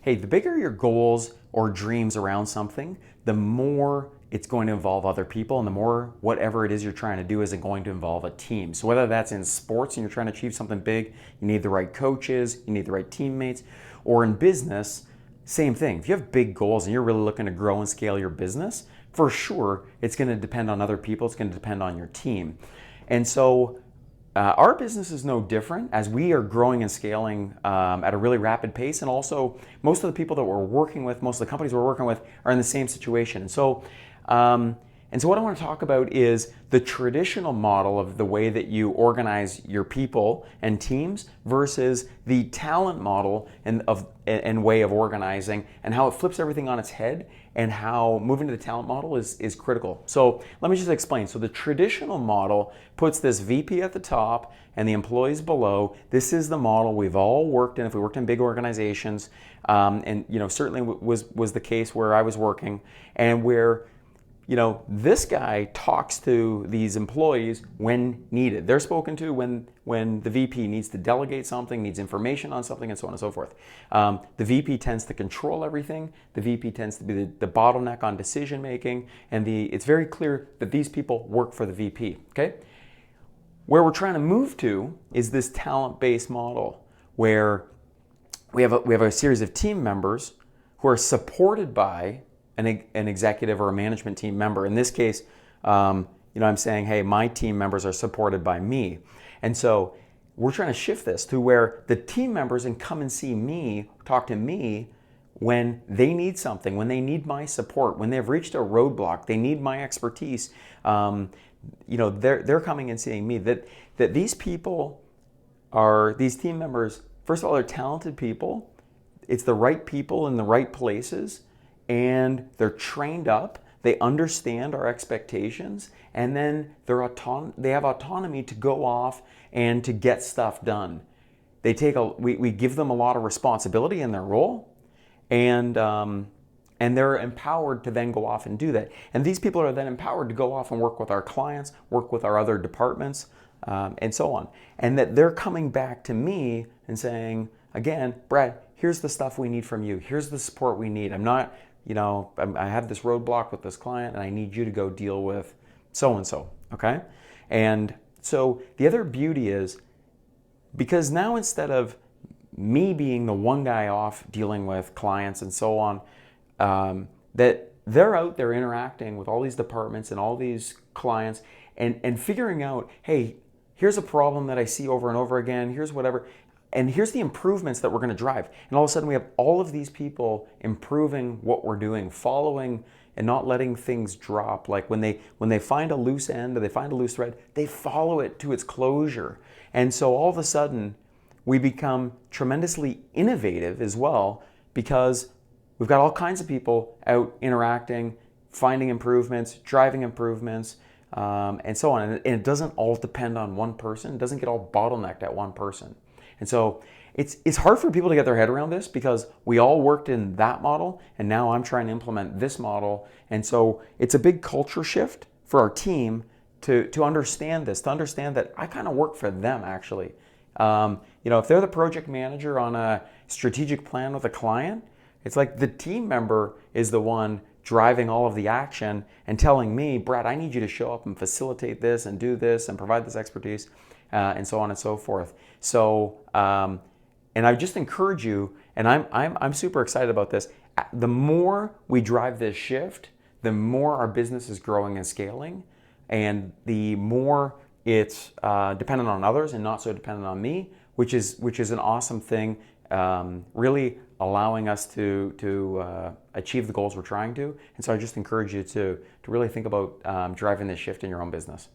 hey, the bigger your goals or dreams around something, the more it's going to involve other people, and the more whatever it is you're trying to do is going to involve a team. So whether that's in sports and you're trying to achieve something big, you need the right coaches, you need the right teammates, or in business, same thing. If you have big goals and you're really looking to grow and scale your business, for sure, it's going to depend on other people. It's going to depend on your team. And so our business is no different as we are growing and scaling at a really rapid pace. And also, most of the people that we're working with, most of the companies we're working with are in the same situation. And so what I want to talk about is the traditional model of the way that you organize your people and teams versus the talent model and way of organizing, and how it flips everything on its head, and how moving to the talent model is critical. So let me just explain. So the traditional model puts this VP at the top and the employees below. This is the model we've all worked in if we worked in big organizations, and certainly was the case where I was working, and where this guy talks to these employees when needed. They're spoken to when the VP needs to delegate something, needs information on something, and so on and so forth. The VP tends to control everything. The VP tends to be the bottleneck on decision making, and it's very clear that these people work for the VP. Okay, where we're trying to move to is this talent-based model, where we have a series of team members who are supported by an executive or a management team member. In this case, I'm saying, hey, my team members are supported by me. And so we're trying to shift this to where the team members can come and see me, talk to me when they need something, when they need my support, when they've reached a roadblock, they need my expertise. They're coming and seeing me. That these people these team members, first of all, they're talented people. It's the right people in the right places, and they're trained up, they understand our expectations, and then they have autonomy to go off and to get stuff done. We give them a lot of responsibility in their role, and they're empowered to then go off and do that. And these people are then empowered to go off and work with our clients, work with our other departments, and so on. And that they're coming back to me and saying, again, Brad, here's the stuff we need from you. Here's the support we need. I have this roadblock with this client, and I need you to go deal with so-and-so, okay? And so the other beauty is, because now instead of me being the one guy off dealing with clients and so on, that they're out there interacting with all these departments and all these clients and figuring out, hey, here's a problem that I see over and over again, here's whatever, and here's the improvements that we're going to drive. And all of a sudden we have all of these people improving what we're doing, following and not letting things drop. Like when they find a loose end or they find a loose thread, they follow it to its closure. And so all of a sudden we become tremendously innovative as well, because we've got all kinds of people out interacting, finding improvements, driving improvements, and so on. And it doesn't all depend on one person. It doesn't get all bottlenecked at one person. And so it's hard for people to get their head around this, because we all worked in that model, and now I'm trying to implement this model. And so it's a big culture shift for our team to understand this, to understand that I kind of work for them, actually. If they're the project manager on a strategic plan with a client, it's like the team member is the one driving all of the action and telling me, Brad, I need you to show up and facilitate this and do this and provide this expertise, and so on and so forth. So, and I just encourage you, and I'm super excited about this. The more we drive this shift, the more our business is growing and scaling, and the more it's dependent on others and not so dependent on me, which is an awesome thing. Really allowing us to achieve the goals we're trying to. And so I just encourage you to really think about driving this shift in your own business.